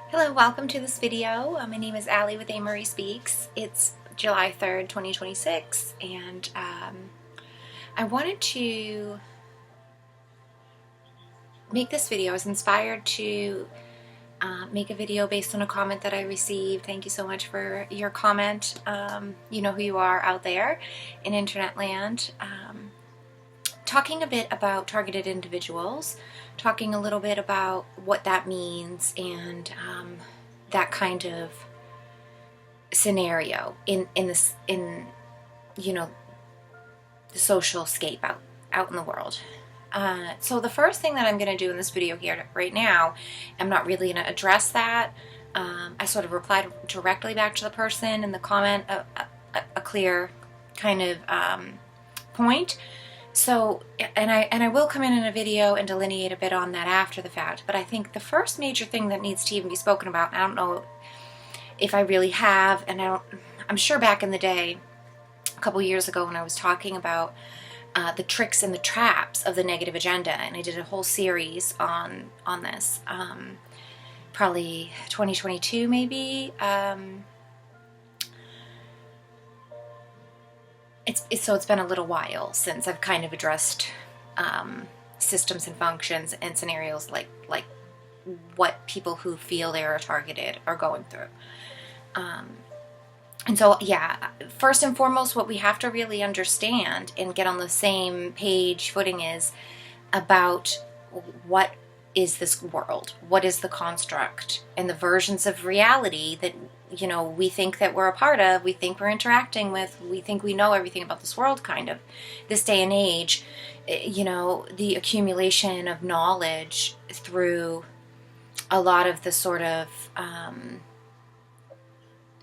Hello, welcome to this video. My name is Allie with Marie Speaks. It's July 3rd, 2026, and I wanted to make this video. I was inspired to make a video based on a comment that I received. Thank you so much for your comment. You know who you are out there in internet land. Talking a bit about targeted individuals, talking a little bit about what that means and that kind of scenario in you know, the social scape out in the world. So the first thing that I'm going to do in this video here right now, I'm not really going to address that. I sort of replied directly back to the person in the comment, a clear kind of point. So, and I will come in a video and delineate a bit on that after the fact, but I think the first major thing that needs to even be spoken about, and I don't know if I really have, and I'm sure back in the day, a couple years ago when I was talking about the tricks and the traps of the negative agenda, and I did a whole series on this, probably 2022 maybe. So it's been a little while since I've kind of addressed systems and functions and scenarios like what people who feel they are targeted are going through. And so, yeah, first and foremost, what we have to really understand and get on the same page footing is about what is this world? What is the construct and the versions of reality that, you know, we think that we're a part of, we think we're interacting with, we think we know everything about this world, kind of. This day and age, you know, the accumulation of knowledge through a lot of the sort of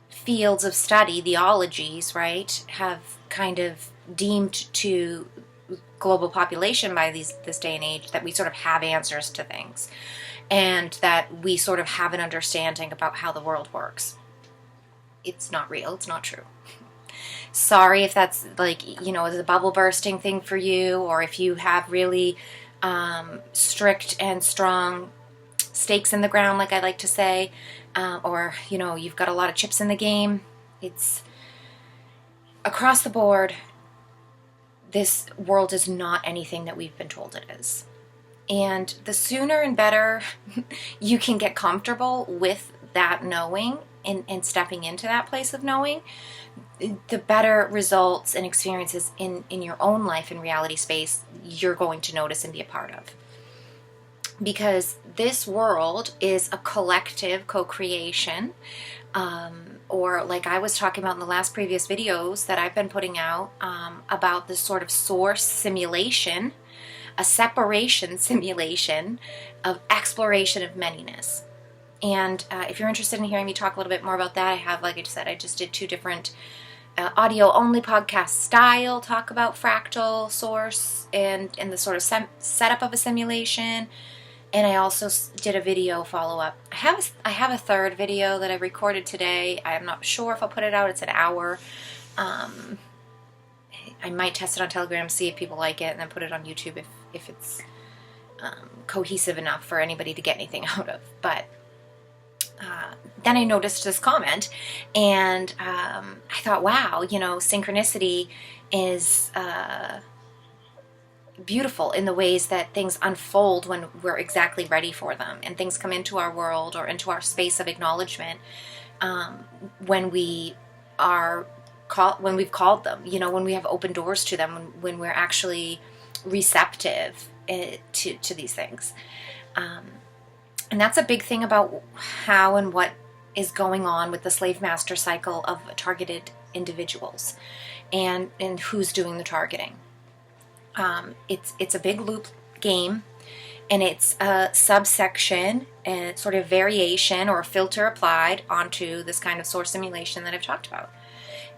fields of study, theologies, right, have kind of deemed to global population by this day and age that we sort of have answers to things and that we sort of have an understanding about how the world works. It's not real. It's not true. Sorry if that's like, you know, is a bubble bursting thing for you, or if you have really strict and strong stakes in the ground, like I like to say, or, you know, you've got a lot of chips in the game. It's across the board. This world is not anything that we've been told it is. And the sooner and better you can get comfortable with that knowing and stepping into that place of knowing, the better results and experiences in your own life and reality space you're going to notice and be a part of. Because this world is a collective co-creation, or like I was talking about in the last previous videos that I've been putting out, about this sort of source simulation, a separation simulation of exploration of manyness. And if you're interested in hearing me talk a little bit more about that, I have, like I said, I just did 2 different audio-only podcast style talk about fractal source and the sort of setup of a simulation. And I also did a video follow-up. I have a third video that I recorded today. I'm not sure if I'll put it out. It's an hour. I might test it on Telegram, see if people like it, and then put it on YouTube if it's cohesive enough for anybody to get anything out of. But then I noticed this comment, and I thought, wow, you know, synchronicity is beautiful in the ways that things unfold when we're exactly ready for them, and things come into our world or into our space of acknowledgement when we've called them, you know, when we have open doors to them, when we're actually receptive to these things. And that's a big thing about how and what is going on with the slave master cycle of targeted individuals and who's doing the targeting. It's a big loop game, and it's a subsection and sort of variation or a filter applied onto this kind of source simulation that I've talked about.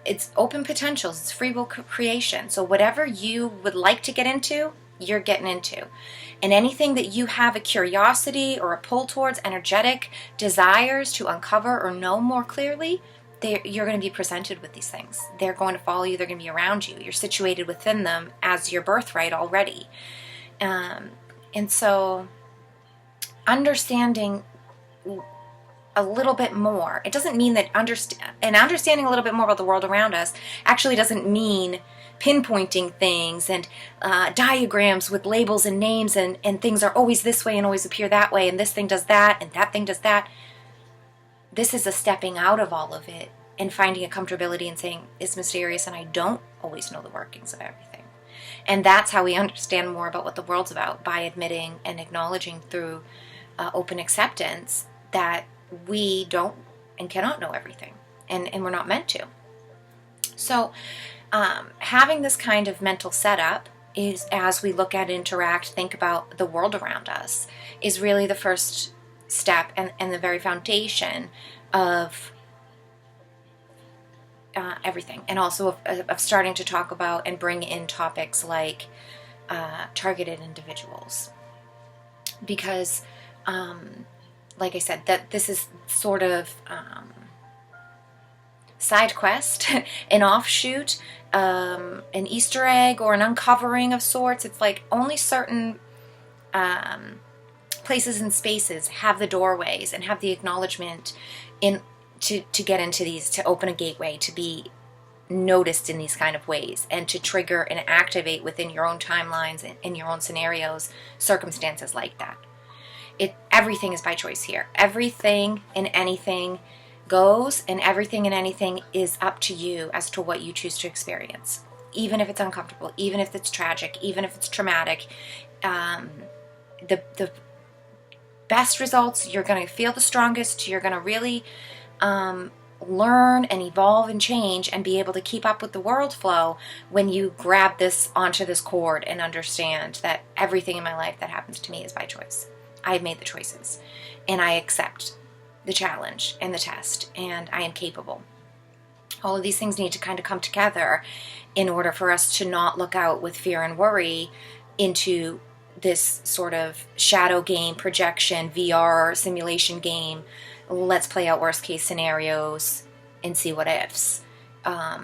It's open potentials, it's free will creation. So whatever you would like to get into, you're getting into. And anything that you have a curiosity or a pull towards, energetic desires to uncover or know more clearly, you're going to be presented with these things. They're going to follow you. They're going to be around you. You're situated within them as your birthright already. And so understanding a little bit more. It doesn't mean that understanding a little bit more about the world around us actually doesn't mean pinpointing things and diagrams with labels and names and things are always this way and always appear that way and this thing does that and that thing does that. This is a stepping out of all of it and finding a comfortability and saying it's mysterious and I don't always know the workings of everything. And that's how we understand more about what the world's about, by admitting and acknowledging through open acceptance that we don't and cannot know everything, and we're not meant to. So having this kind of mental setup is, as we look at, interact, think about the world around us, is really the first step and the very foundation of everything. And also of starting to talk about and bring in topics like targeted individuals. Because like I said, that this is sort of side quest, an offshoot, an Easter egg, or an uncovering of sorts. It's like only certain places and spaces have the doorways and have the acknowledgement to get into these, to open a gateway, to be noticed in these kind of ways, and to trigger and activate within your own timelines and in your own scenarios circumstances like that. Everything is by choice here. Everything and anything goes, and everything and anything is up to you as to what you choose to experience. Even if it's uncomfortable, even if it's tragic, even if it's traumatic, the best results, you're going to feel the strongest, you're going to really learn and evolve and change and be able to keep up with the world flow when you grab this onto this cord and understand that everything in my life that happens to me is by choice. I've made the choices, and I accept the challenge and the test, and I am capable. All of these things need to kind of come together in order for us to not look out with fear and worry into this sort of shadow game, projection, VR simulation game. Let's play out worst case scenarios and see what ifs. That's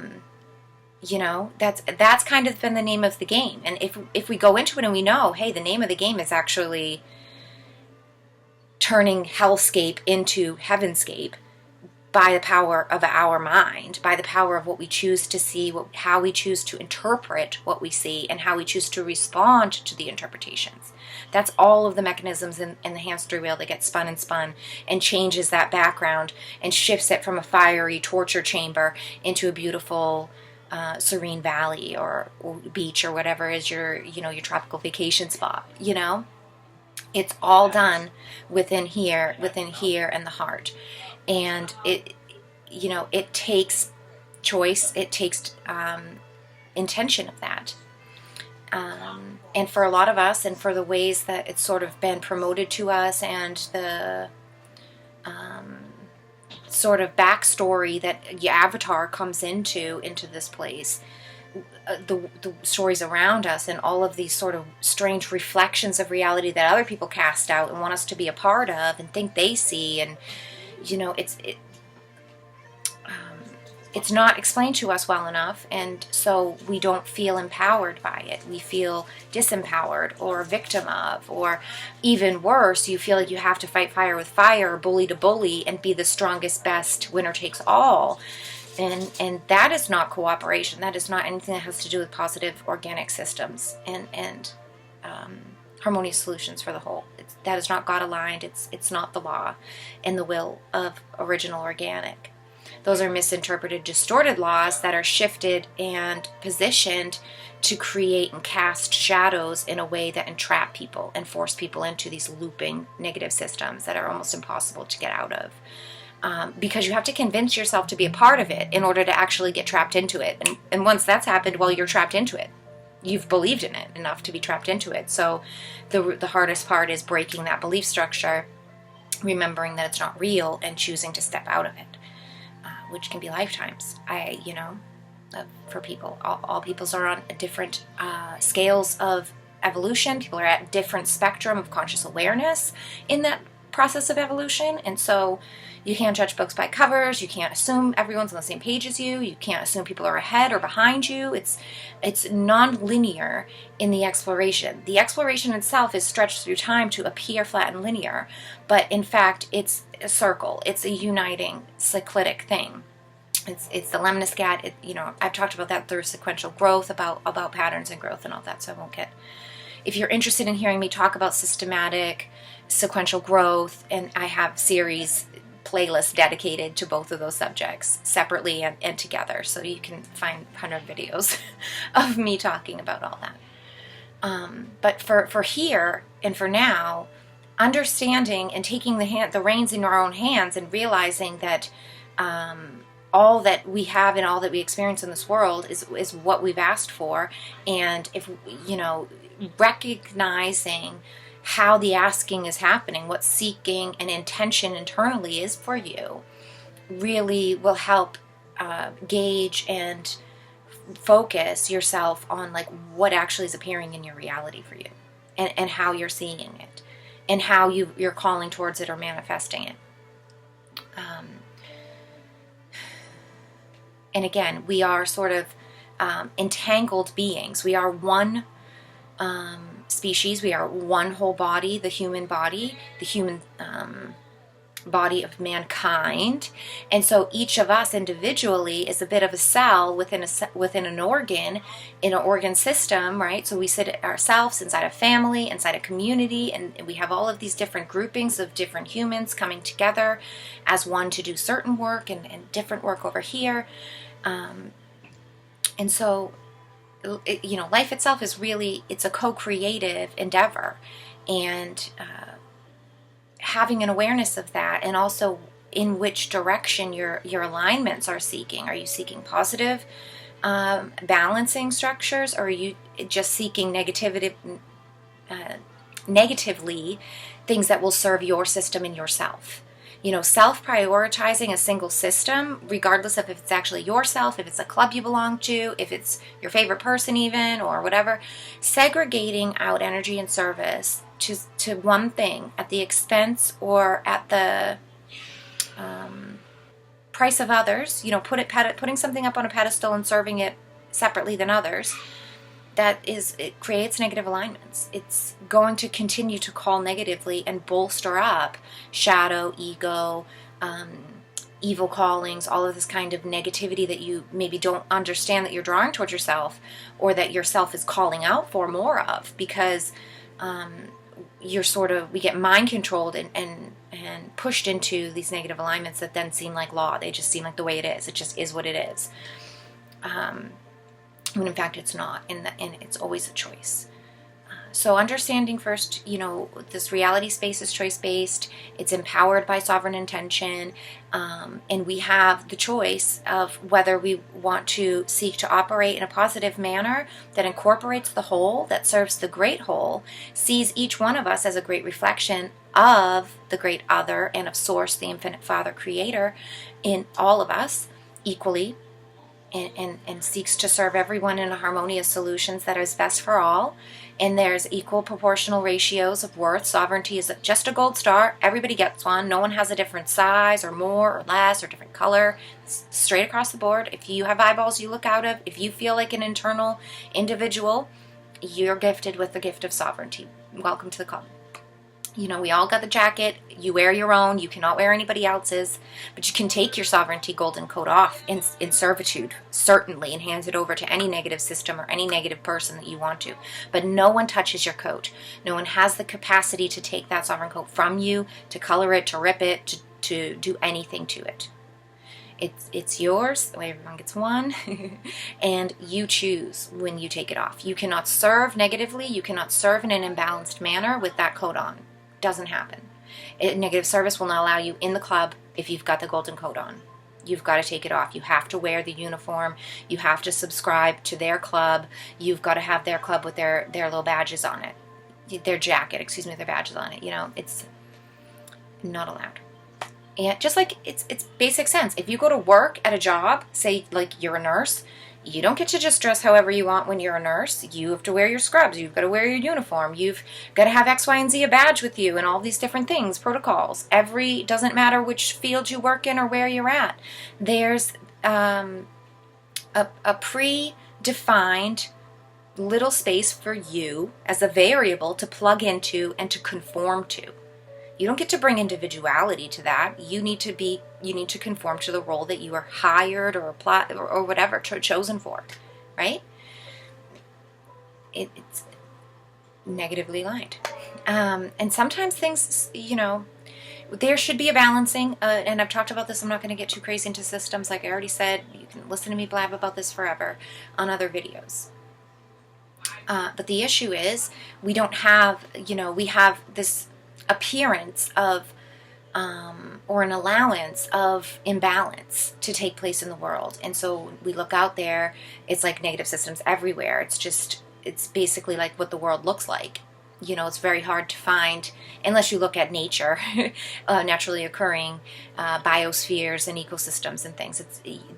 kind of been the name of the game. And if we go into it and we know, hey, the name of the game is actually turning hellscape into heavenscape by the power of our mind, by the power of what we choose to see, how we choose to interpret what we see, and how we choose to respond to the interpretations. That's all of the mechanisms in the hamster wheel that gets spun and changes that background and shifts it from a fiery torture chamber into a beautiful serene valley or beach or whatever is your tropical vacation spot. It's all done within here and the heart. And it takes choice, it takes intention of that. And for a lot of us, and for the ways that it's sort of been promoted to us, and the sort of backstory that the avatar comes into this place, the stories around us, and all of these sort of strange reflections of reality that other people cast out and want us to be a part of and think they see, and it's not explained to us well enough, and so we don't feel empowered by it. We feel disempowered or a victim of, or even worse, you feel like you have to fight fire with fire, bully to bully, and be the strongest, best, winner takes all. And that is not cooperation. That is not anything that has to do with positive organic systems and harmonious solutions for the whole. That is not God aligned. It's not the law and the will of original organic. Those are misinterpreted, distorted laws that are shifted and positioned to create and cast shadows in a way that entrap people and force people into these looping negative systems that are almost impossible to get out of. Because you have to convince yourself to be a part of it in order to actually get trapped into it. And once that's happened, well, you're trapped into it. You've believed in it enough to be trapped into it. So the hardest part is breaking that belief structure, remembering that it's not real, and choosing to step out of it, which can be lifetimes. For people, all peoples are on different scales of evolution. People are at different spectrum of conscious awareness in that process of evolution. And so you can't judge books by covers. You can't assume everyone's on the same page as you. You can't assume people are ahead or behind you. It's non-linear in the exploration. The exploration itself is stretched through time to appear flat and linear, but in fact, it's a circle. It's a uniting cyclitic thing. It's the lemniscat. I've talked about that through sequential growth, about patterns and growth and all that, so I won't get. If you're interested in hearing me talk about systematic sequential growth, and I have series playlists dedicated to both of those subjects separately and together, so you can find 100 videos of me talking about all that. But for here and for now, understanding and taking the reins in our own hands and realizing that all that we have and all that we experience in this world is what we've asked for. And if, recognizing how the asking is happening, what seeking and intention internally is for you, really will help gauge and focus yourself on like what actually is appearing in your reality for you, and how you're seeing it, and how you're calling towards it or manifesting it. And again, we are sort of entangled beings. We are one species. We are one whole body, the human body of mankind. And so each of us individually is a bit of a cell within an organ, in an organ system, right? So we sit ourselves inside a family, inside a community, and we have all of these different groupings of different humans coming together as one to do certain work and different work over here. And so, life itself is really, it's a co-creative endeavor, and having an awareness of that, and also in which direction your alignments are seeking. Are you seeking positive balancing structures, or are you just seeking negatively things that will serve your system and yourself? Self-prioritizing a single system, regardless of if it's actually yourself, if it's a club you belong to, if it's your favorite person even, or whatever, segregating out energy and service to one thing at the expense or at the price of others, putting something up on a pedestal and serving it separately than others, it creates negative alignments. It's going to continue to call negatively and bolster up shadow, ego, evil callings, all of this kind of negativity that you maybe don't understand that you're drawing towards yourself, or that yourself is calling out for more of, because we get mind controlled and pushed into these negative alignments that then seem like law. They just seem like the way it is. It just is what it is. When in fact it's not, and it's always a choice. So understanding first, this reality space is choice-based. It's empowered by sovereign intention, and we have the choice of whether we want to seek to operate in a positive manner that incorporates the whole, that serves the great whole, sees each one of us as a great reflection of the great other and of Source, the infinite Father Creator, in all of us equally, and seeks to serve everyone in a harmonious solutions that is best for all. And there's equal proportional ratios of worth. Sovereignty is just a gold star. Everybody gets one. No one has a different size or more or less or different color. It's straight across the board. If you have eyeballs you look out of, if you feel like an internal individual, you're gifted with the gift of sovereignty. Welcome to the club. We all got the jacket. You wear your own. You cannot wear anybody else's. But you can take your sovereignty golden coat off in servitude, certainly, and hand it over to any negative system or any negative person that you want to. But no one touches your coat. No one has the capacity to take that sovereign coat from you, to color it, to rip it, to do anything to it. It's yours. The way everyone gets one. And you choose when you take it off. You cannot serve negatively. You cannot serve in an imbalanced manner with that coat on. Doesn't happen. Negative service will not allow you in the club if you've got the golden coat on. You've got to take it off. You have to wear the uniform. You have to subscribe to their club. You've got to have their club with their little badges on it. Their jacket, with their badges on it. It's not allowed. And just like it's basic sense. If you go to work at a job, say like you're a nurse, You don't get to just dress however you want when you're a nurse. You have to wear your scrubs. You've got to wear your uniform. You've got to have X, Y, and Z, a badge with you, and all these different things, protocols. Doesn't matter which field you work in or where you're at. There's a predefined little space for you as a variable to plug into and to conform to. You don't get to bring individuality to that. You need to conform to the role that you are hired or applied or whatever chosen for, right? It's negatively aligned, and sometimes things, there should be a balancing. And I've talked about this. I'm not going to get too crazy into systems. Like I already said, you can listen to me blab about this forever on other videos. But the issue is we don't have, we have this appearance of or an allowance of imbalance to take place in the world. And so we look out there, it's like negative systems everywhere. It's basically like what the world looks like. It's very hard to find, unless you look at nature, naturally occurring biospheres and ecosystems and things.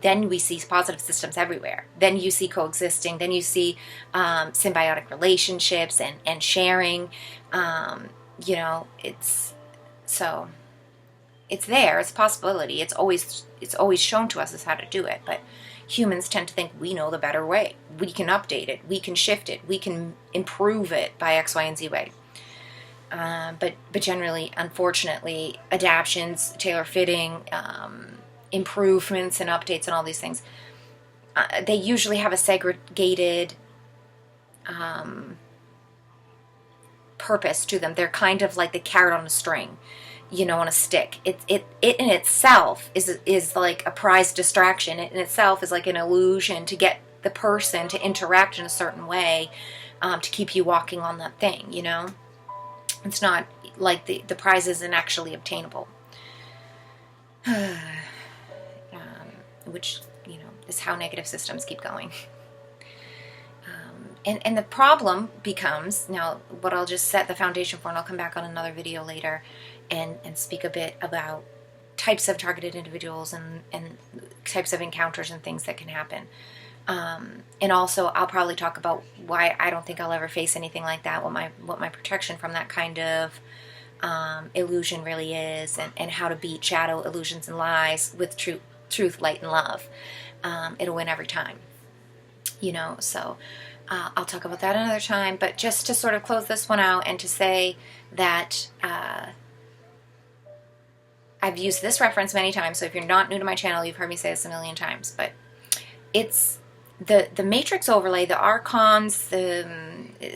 Then we see positive systems everywhere. Then you see coexisting. Then you see symbiotic relationships and sharing. It's there. It's a possibility. It's always shown to us as how to do it. But humans tend to think we know the better way. We can update it. We can shift it. We can improve it by X, Y, and Z way. But generally, unfortunately, adaptions, tailor-fitting, improvements and updates and all these things, they usually have a segregated purpose to them. They're kind of like the carrot on a string, on a stick. It in itself is like a prized distraction. It in itself is like an illusion to get the person to interact in a certain way, to keep you walking on that thing. It's not like the prize isn't actually obtainable, which is how negative systems keep going. And the problem becomes, now what I'll just set the foundation for, and I'll come back on another video later and speak a bit about types of targeted individuals and types of encounters and things that can happen. And also I'll probably talk about why I don't think I'll ever face anything like that, what my protection from that kind of illusion really is, and how to beat shadow, illusions, and lies with truth, light, and love. It'll win every time. So I'll talk about that another time, but just to sort of close this one out and to say that I've used this reference many times, so if you're not new to my channel, you've heard me say this a million times, but it's the matrix overlay, the archons, the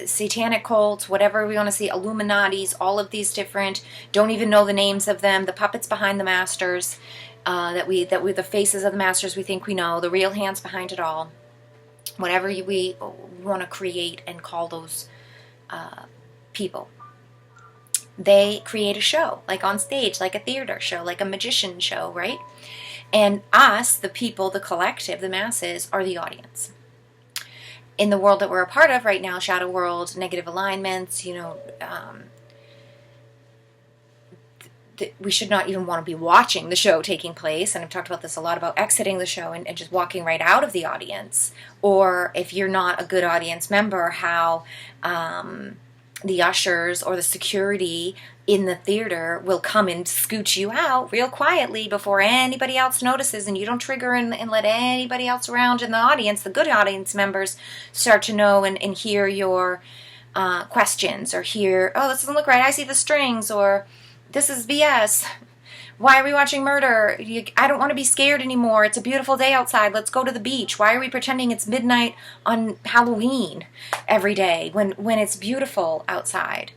satanic cults, whatever we want to see, Illuminatis, all of these different, don't even know the names of them, the puppets behind the masters, that we the faces of the masters we think we know, the real hands behind it all. Whatever we want to create and call those people. They create a show, like on stage, like a theater show, like a magician show, right? And us, the people, the collective, the masses, are the audience. In the world that we're a part of right now, shadow world, negative alignments, we should not even want to be watching the show taking place. And I've talked about this a lot, about exiting the show and just walking right out of the audience. Or if you're not a good audience member, how the ushers or the security in the theater will come and scooch you out real quietly before anybody else notices, and you don't trigger and let anybody else around in the audience, the good audience members, start to know and hear your questions, or hear, oh, this doesn't look right, I see the strings, or this is BS. Why are we watching murder? I don't want to be scared anymore. It's a beautiful day outside. Let's go to the beach. Why are we pretending it's midnight on Halloween every day when it's beautiful outside?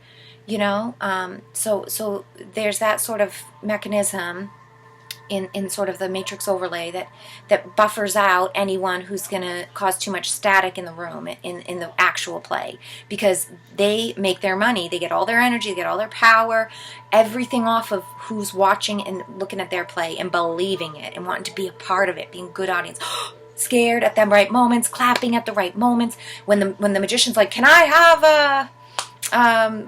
So there's that sort of mechanism in sort of the matrix overlay that buffers out anyone who's going to cause too much static in the room, in the actual play, because they make their money, they get all their energy, they get all their power, everything off of who's watching and looking at their play and believing it and wanting to be a part of it, being a good audience, scared at the right moments, clapping at the right moments. When the magician's like, can I have a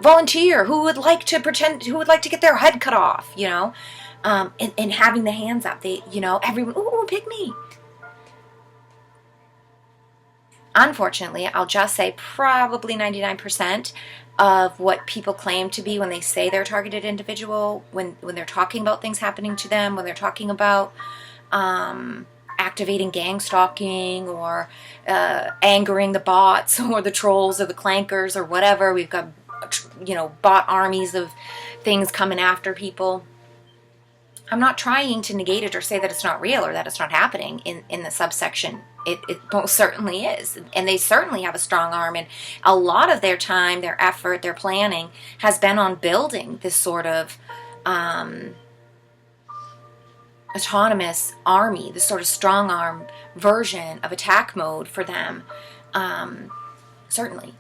volunteer who would like to get their head cut off, and having the hands up, everyone, ooh, pick me. unfortunately, I'll just say probably 99% of what people claim to be when they say they're a targeted individual, when they're talking about things happening to them, when they're talking about activating gang stalking or angering the bots or the trolls or the clankers or whatever. We've got, bot armies of things coming after people. I'm not trying to negate it or say that it's not real or that it's not happening in the subsection. It most certainly is. And they certainly have a strong arm. And a lot of their time, their effort, their planning has been on building this sort of autonomous army, this sort of strong arm version of attack mode for them. Certainly,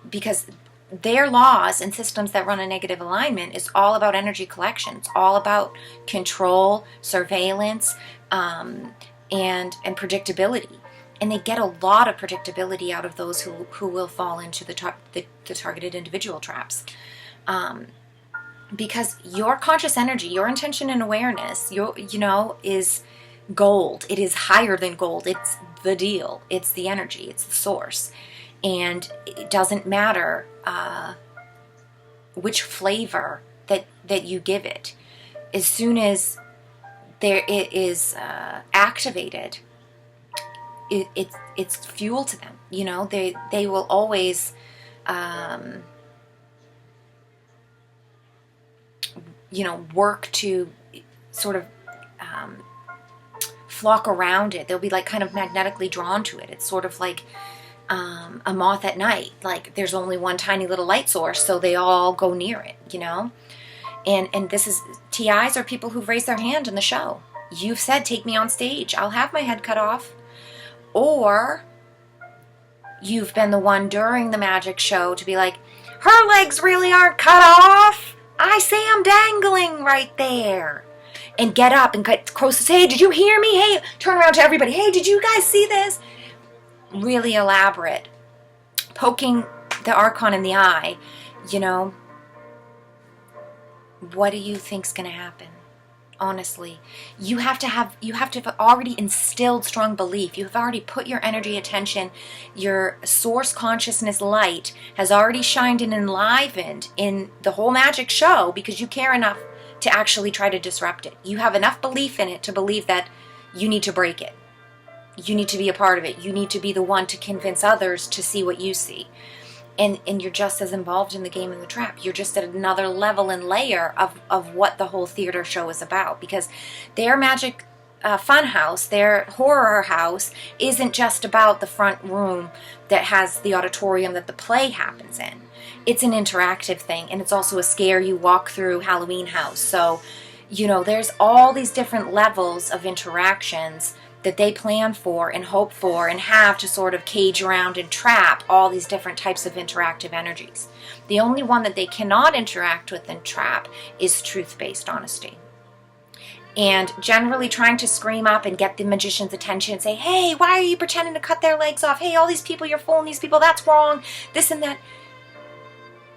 because their laws and systems that run a negative alignment is all about energy collection. It's all about control, surveillance, and predictability. And they get a lot of predictability out of those who will fall into the targeted individual traps. Because your conscious energy, your intention and awareness, is gold. It is higher than gold. It's the deal. It's the energy. It's the source. And it doesn't matter which flavor that you give it. As soon as it is activated, it's fuel to them. They will always work to sort of flock around it. They'll be like kind of magnetically drawn to it. It's sort of like a moth at night. Like there's only one tiny little light source, so they all go near it, And this is, TIs are people who've raised their hand in the show. You've said, take me on stage. I'll have my head cut off. Or you've been the one during the magic show to be like, her legs really aren't cut off. I say I'm dangling right there. And get up and get close to say, hey, did you hear me? Hey, turn around to everybody. Hey, did you guys see this? Really elaborate. Poking the Archon in the eye, what do you think's going to happen? Honestly, you have to have already instilled strong belief. You have already put your energy, attention, your source consciousness light has already shined and enlivened in the whole magic show because you care enough to actually try to disrupt it. You have enough belief in it to believe that you need to break it. You need to be a part of it. You need to be the one to convince others to see what you see. And you're just as involved in the game and the trap. You're just at another level and layer of what the whole theater show is about. Because their magic fun house, their horror house, isn't just about the front room that has the auditorium that the play happens in. It's an interactive thing. And it's also a scare you walk through Halloween house. So, there's all these different levels of interactions that they plan for and hope for and have to sort of cage around and trap all these different types of interactive energies. The only one that they cannot interact with and trap is truth-based honesty. And generally trying to scream up and get the magician's attention and say, hey, why are you pretending to cut their legs off? Hey, all these people, you're fooling these people, that's wrong, this and that.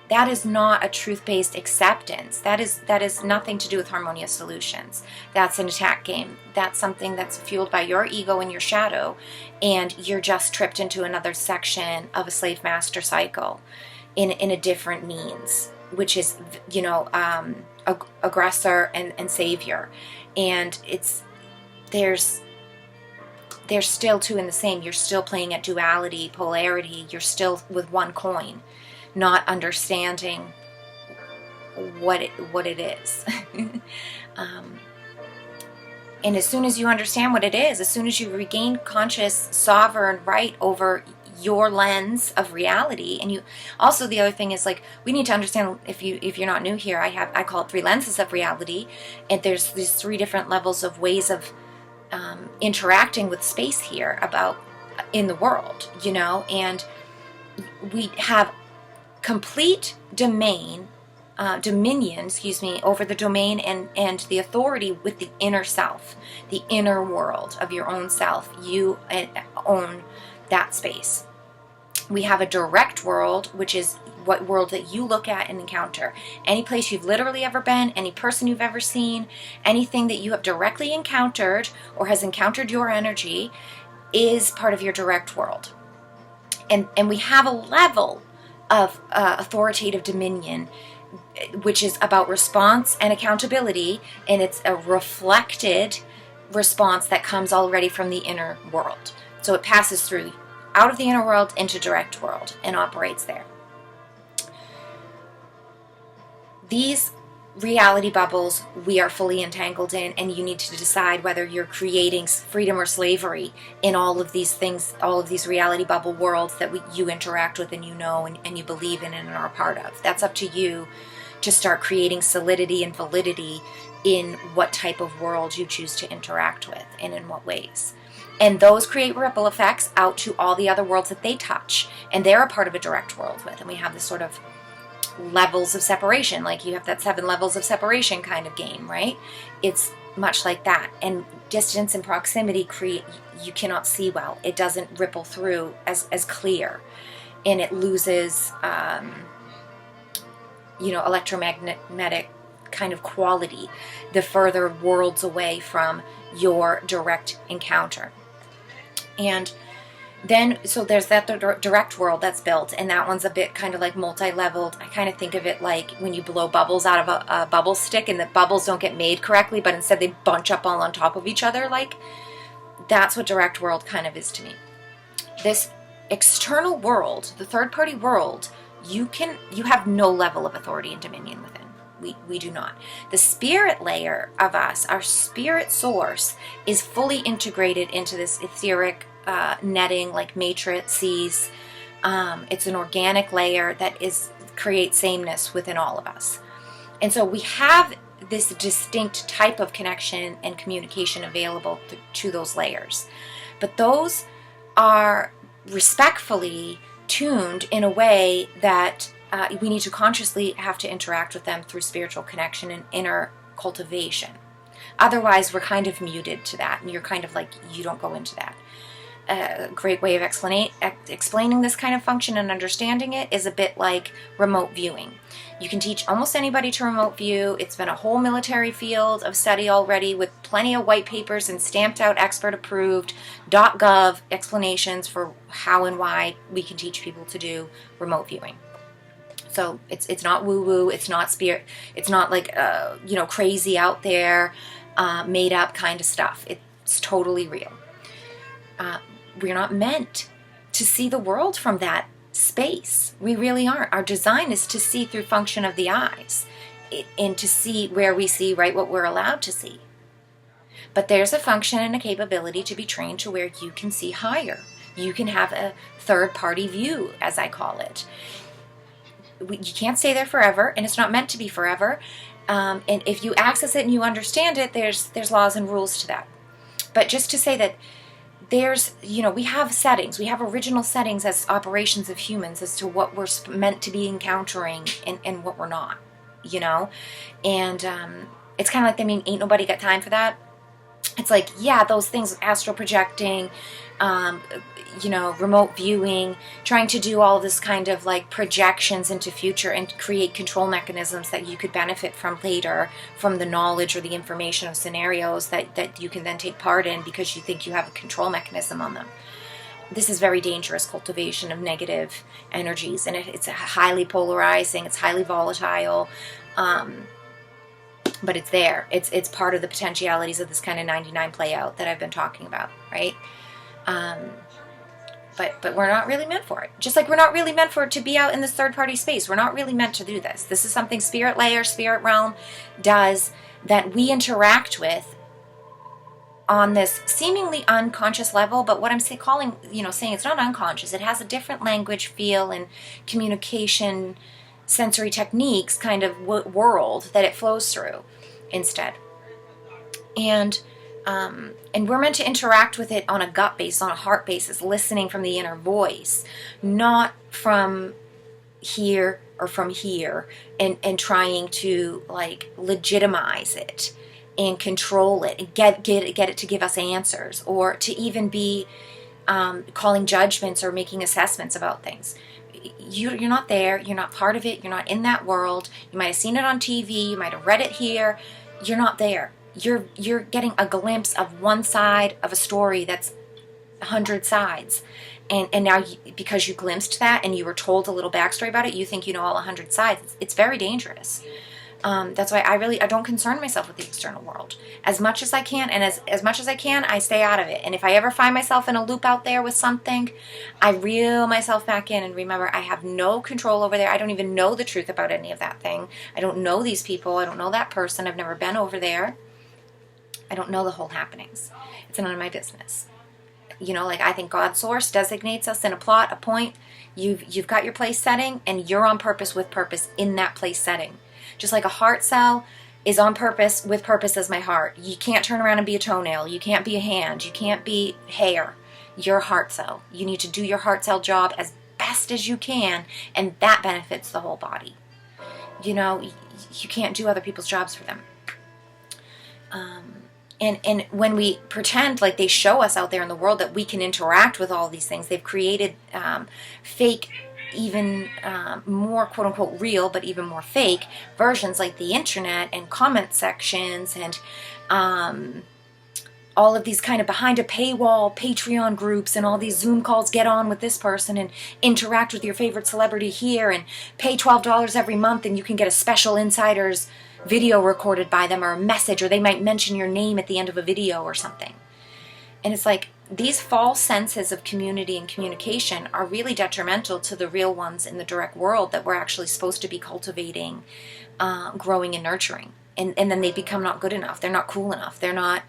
That is not a truth-based acceptance. That is nothing to do with harmonious solutions. That's an attack game. That's something that's fueled by your ego and your shadow, and you're just tripped into another section of a slave master cycle in a different means, which is, aggressor and savior. And there's still two in the same. You're still playing at duality, polarity. You're still with one coin, not understanding what it is. And as soon as you understand what it is, as soon as you regain conscious, sovereign right over your lens of reality, and you also, the other thing is, like, we need to understand, if you're not new here, I call it 3 lenses of reality, and there's these 3 different levels of ways of interacting with space here about in the world, and we have complete dominion, over the domain and the authority with the inner self, the inner world of your own self. You own that space. We have a direct world, which is what world that you look at and encounter. Any place you've literally ever been, any person you've ever seen, anything that you have directly encountered or has encountered your energy is part of your direct world. And we have a level of authoritative dominion, which is about response and accountability, and it's a reflected response that comes already from the inner world. So it passes through out of the inner world into direct world and operates there. These reality bubbles we are fully entangled in, and you need to decide whether you're creating freedom or slavery in all of these things, all of these reality bubble worlds that you interact with and you know and you believe in and are a part of. That's up to you to start creating solidity and validity in what type of world you choose to interact with and in what ways. And those create ripple effects out to all the other worlds that they touch, and they're a part of a direct world with. And we have this sort of levels of separation, like you have that 7 levels of separation kind of game, right? It's much like that. And distance and proximity create, you cannot see well. It doesn't ripple through as clear, and it loses electromagnetic kind of quality the further worlds away from your direct encounter. And then, so there's that direct world that's built, and that one's a bit kind of like multi-leveled. I kind of think of it like when you blow bubbles out of a bubble stick, and the bubbles don't get made correctly, but instead they bunch up all on top of each other. Like, that's what direct world kind of is to me. This external world, the third-party world, you have no level of authority and dominion within. We do not. The spirit layer of us, our spirit source, is fully integrated into this etheric netting, like matrices. It's an organic layer that creates sameness within all of us. And so we have this distinct type of connection and communication available to those layers. But those are respectfully tuned in a way that we need to consciously have to interact with them through spiritual connection and inner cultivation. Otherwise, we're kind of muted to that, and you're kind of like, you don't go into that. A great way of explaining this kind of function and understanding it is a bit like remote viewing. You can teach almost anybody to remote view. It's been a whole military field of study already, with plenty of white papers and stamped out expert approved .gov explanations for how and why we can teach people to do remote viewing. So it's not woo-woo, it's not spirit, it's not like crazy out there, made up kind of stuff. It's totally real. We're not meant to see the world from that space. We really aren't. Our design is to see through function of the eyes, and to see where we see right what we're allowed to see. But there's a function and a capability to be trained to where you can see higher. You can have a third-party view, as I call it. You can't stay there forever, and it's not meant to be forever. And if you access it and you understand it, there's laws and rules to that. But just to say that we have settings. We have original settings as operations of humans as to what we're meant to be encountering and what we're not, And it's kind of like, ain't nobody got time for that. It's like, yeah, those things, astral projecting, remote viewing, trying to do all this kind of like projections into future and create control mechanisms that you could benefit from later, from the knowledge or the information of scenarios that you can then take part in because you think you have a control mechanism on them. This is very dangerous cultivation of negative energies, and it's highly polarizing, it's highly volatile, but it's there. It's part of the potentialities of this kind of 99 play out that I've been talking about, right? But we're not really meant for it. Just like we're not really meant for it to be out in this third-party space. We're not really meant to do this. This is something spirit layer, spirit realm does, that we interact with on this seemingly unconscious level. But what I'm saying it's not unconscious. It has a different language, feel, and communication, sensory techniques kind of world that it flows through instead. And we're meant to interact with it on a gut basis, on a heart basis, listening from the inner voice, not from here or from here, and trying to like legitimize it and control it and get it to give us answers, or to even be calling judgments or making assessments about things. You're not there. You're not part of it. You're not in that world. You might have seen it on TV. You might have read it here. You're not there. You're getting a glimpse of one side of a story that's 100 sides, And now, because you glimpsed that and you were told a little backstory about it, you think you know all 100 sides. It's very dangerous. That's why I don't concern myself with the external world as much as I can, and as much as I can, I stay out of it. And if I ever find myself in a loop out there with something, I reel myself back in and remember I have no control over there. I don't even know the truth about any of that thing. I don't know these people. I don't know that person. I've never been over there. I don't know the whole happenings. It's none of my business. You know, like, I think God's source designates us in a plot, a point. You've got your place setting, and you're on purpose with purpose in that place setting. Just like a heart cell is on purpose with purpose as my heart. You can't turn around and be a toenail. You can't be a hand. You can't be hair. You're a heart cell. You need to do your heart cell job as best as you can, and that benefits the whole body. You know, you can't do other people's jobs for them. And when we pretend like they show us out there in the world that we can interact with all these things, they've created fake, even more quote-unquote real, but even more fake versions like the internet and comment sections and all of these kind of behind a paywall Patreon groups and all these Zoom calls, get on with this person and interact with your favorite celebrity here and pay $12 every month and you can get a special insider's video recorded by them, or a message, or they might mention your name at the end of a video or something. And it's like, these false senses of community and communication are really detrimental to the real ones in the direct world that we're actually supposed to be cultivating, growing and nurturing. And then they become not good enough. They're not cool enough. They're not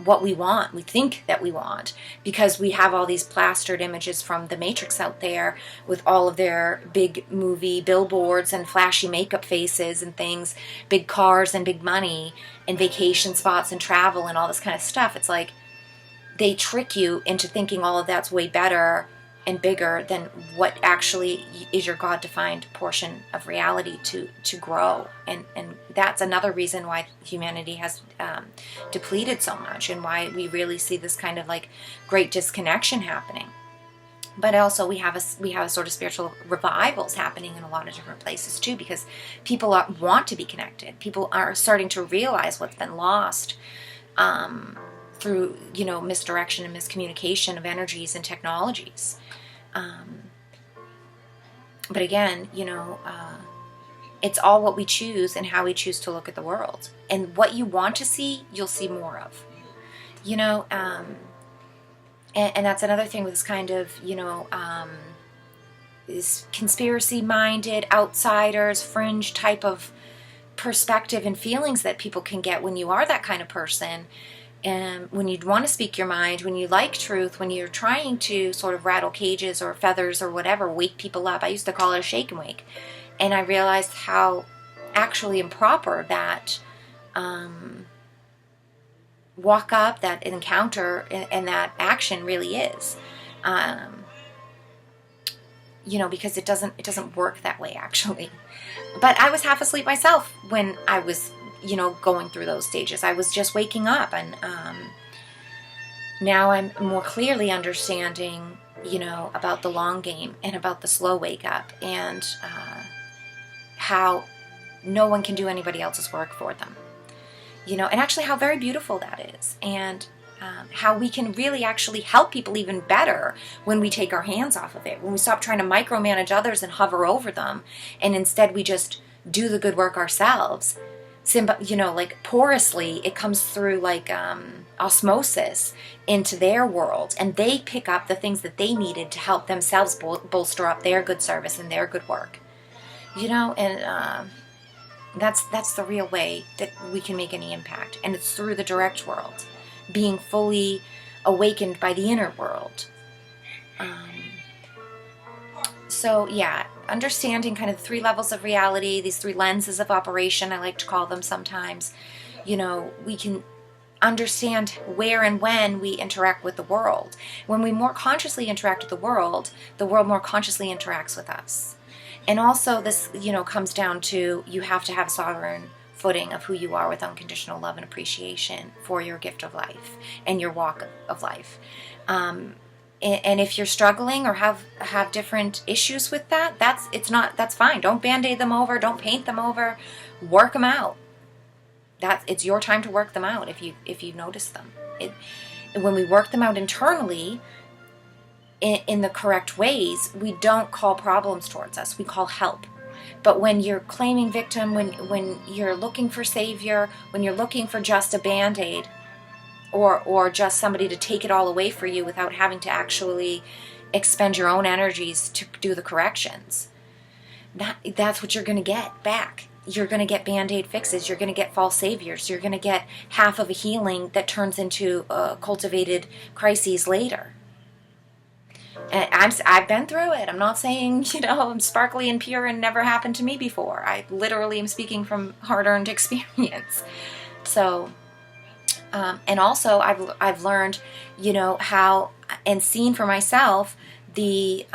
what we want, we think that we want, because we have all these plastered images from the Matrix out there with all of their big movie billboards and flashy makeup faces and things, big cars and big money and vacation spots and travel and all this kind of stuff. It's like they trick you into thinking all of that's way better and bigger than what actually is your God-defined portion of reality to grow. And that's another reason why humanity has depleted so much, and why we really see this kind of like great disconnection happening. But also we have a sort of spiritual revivals happening in a lot of different places too, because people want to be connected. People are starting to realize what's been lost through, you know, misdirection and miscommunication of energies and technologies. But again, you know, it's all what we choose and how we choose to look at the world. And what you want to see, you'll see more of. You know, and that's another thing with this kind of, you know, this conspiracy-minded, outsiders, fringe type of perspective and feelings that people can get when you are that kind of person. And when you want to speak your mind, when you like truth, when you're trying to sort of rattle cages or feathers or whatever, wake people up. I used to call it a shake and wake. And I realized how actually improper that walk up, that encounter, and that action really is. You know, because it doesn't work that way actually. But I was half asleep myself when I was, you know, going through those stages. I was just waking up, and now I'm more clearly understanding, you know, about the long game and about the slow wake up, and how no one can do anybody else's work for them, you know, and actually how very beautiful that is, and how we can really actually help people even better when we take our hands off of it, when we stop trying to micromanage others and hover over them, and instead we just do the good work ourselves. You know, like porously, it comes through like osmosis into their world, and they pick up the things that they needed to help themselves bolster up their good service and their good work. You know, and that's the real way that we can make any impact, and it's through the direct world, being fully awakened by the inner world. So yeah, understanding kind of the three levels of reality, these three lenses of operation, I like to call them sometimes. You know, we can understand where and when we interact with the world. When we more consciously interact with the world more consciously interacts with us. And also this, you know, comes down to, you have to have a sovereign footing of who you are with unconditional love and appreciation for your gift of life and your walk of life. And if you're struggling or have different issues with that, that's fine. Don't band-aid them over. Don't paint them over. Work them out. It's your time to work them out if you notice them. When we work them out internally, in the correct ways, we don't call problems towards us. We call help. But when you're claiming victim, when you're looking for savior, when you're looking for just a band-aid, or just somebody to take it all away for you without having to actually expend your own energies to do the corrections, that's what you're going to get back. You're going to get band-aid fixes. You're going to get false saviors. You're going to get half of a healing that turns into cultivated crises later. And I've been through it. I'm not saying, I'm sparkly and pure and never happened to me before. I literally am speaking from hard-earned experience. So, and also I've learned, how, and seen for myself the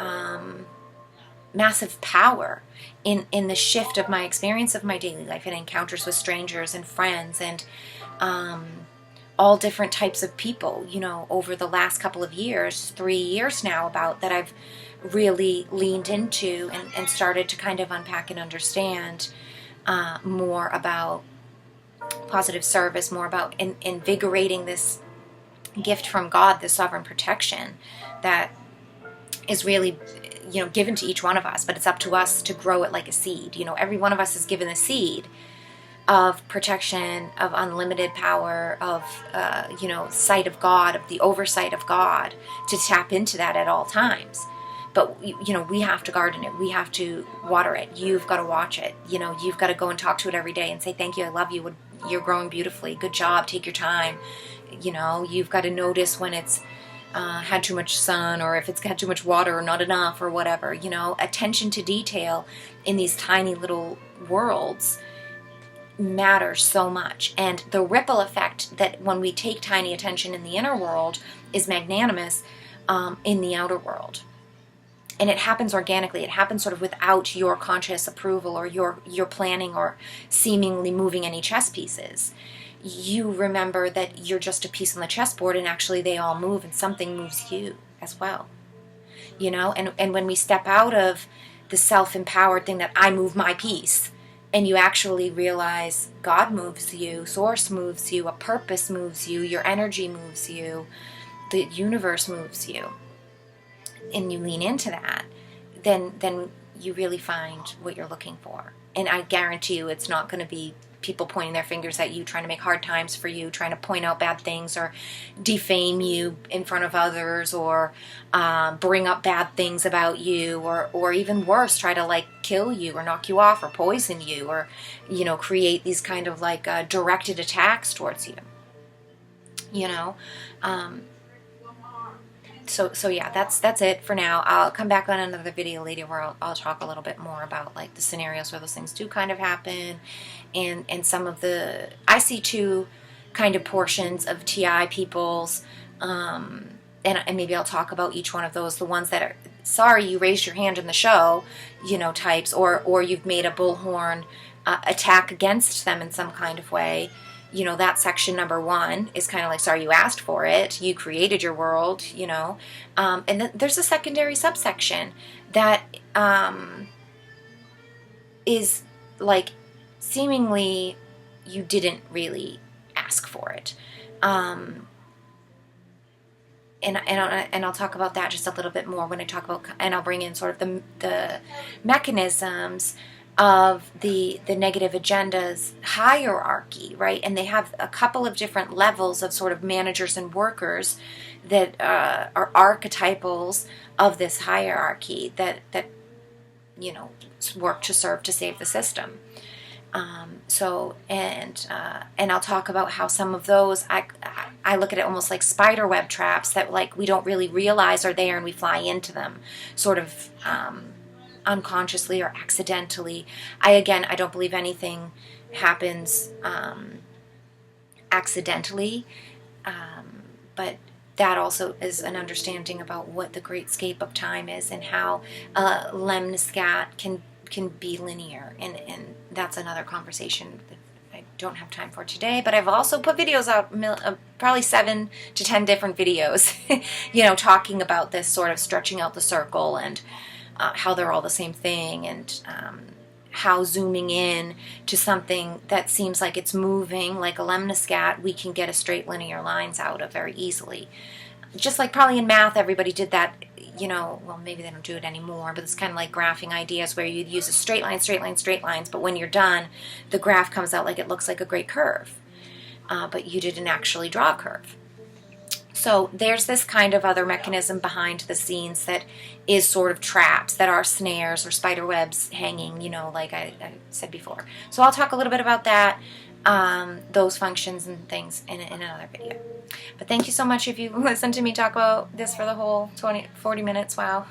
massive power in the shift of my experience of my daily life and encounters with strangers and friends and all different types of people, over the last couple of years, 3 years now about that I've really leaned into and started to kind of unpack and understand more about positive service, more about invigorating this gift from God, this sovereign protection that is really, given to each one of us, but it's up to us to grow it like a seed. Every one of us is given a seed of protection, of unlimited power, of, sight of God, of the oversight of God, to tap into that at all times. But, we have to garden it. We have to water it. You've got to watch it. You've got to go and talk to it every day and say, thank you, I love you. You're growing beautifully. Good job. Take your time. You've got to notice when it's had too much sun, or if it's had too much water or not enough or whatever. Attention to detail in these tiny little worlds matters so much. And the ripple effect that when we take tiny attention in the inner world is magnanimous in the outer world. And it happens organically. It happens sort of without your conscious approval or your planning or seemingly moving any chess pieces. You remember that you're just a piece on the chessboard, and actually they all move, and something moves you as well. And when we step out of the self-empowered thing that I move my piece, and you actually realize God moves you, Source moves you, a purpose moves you, your energy moves you, the universe moves you, and you lean into that, then you really find what you're looking for. And I guarantee you it's not going to be people pointing their fingers at you, trying to make hard times for you, trying to point out bad things or defame you in front of others, or bring up bad things about you, or even worse, try to kill you or knock you off or poison you, or create these kind of directed attacks towards you. So yeah, that's it for now. I'll come back on another video later where I'll talk a little bit more about the scenarios where those things do kind of happen, and some of the, I see two kind of portions of TI peoples, and maybe I'll talk about each one of those, the ones that are, sorry you raised your hand in the show, types, or you've made a bullhorn attack against them in some kind of way. That section number one is kind of sorry, you asked for it, you created your world, and then there's a secondary subsection that is seemingly you didn't really ask for it. And I'll talk about that just a little bit more when I talk about, and I'll bring in sort of the mechanisms of the negative agenda's hierarchy, right? And they have a couple of different levels of sort of managers and workers that are archetypals of this hierarchy that work to serve to save the system. And I'll talk about how some of those, I look at it almost like spider web traps that we don't really realize are there, and we fly into them sort of unconsciously or accidentally. I don't believe anything happens accidentally, but that also is an understanding about what the great scape of time is, and how lemniscat can be linear, and that's another conversation that I don't have time for today. But I've also put videos out, probably 7 to 10 different videos, talking about this, sort of stretching out the circle, and how they're all the same thing, and how zooming in to something that seems like it's moving like a lemniscat, we can get a straight linear lines out of very easily. Just like probably in math, everybody did that, you know, well, maybe they don't do it anymore, but it's kind of like graphing ideas where you'd use a straight line, straight line, straight lines, but when you're done, the graph comes out like it looks like a great curve, but you didn't actually draw a curve. So there's this kind of other mechanism behind the scenes that is sort of traps, that are snares or spider webs hanging, you know, like I said before. So I'll talk a little bit about that, those functions and things in another video. But thank you so much if you listened to me talk about this for the whole 40 minutes. Wow.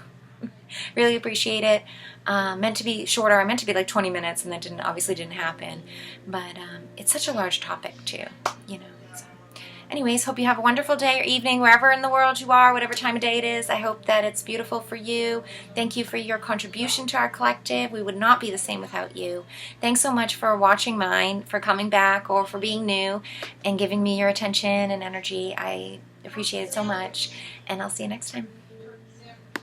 Really appreciate it. Meant to be shorter. I meant to be like 20 minutes, and that obviously didn't happen. But it's such a large topic too, you know. So, anyways, hope you have a wonderful day or evening wherever in the world you are, whatever time of day it is. I hope that it's beautiful for you. Thank you for your contribution to our collective. We would not be the same without you. Thanks so much for watching mine, for coming back, or for being new and giving me your attention and energy. I appreciate it so much, and I'll see you next time.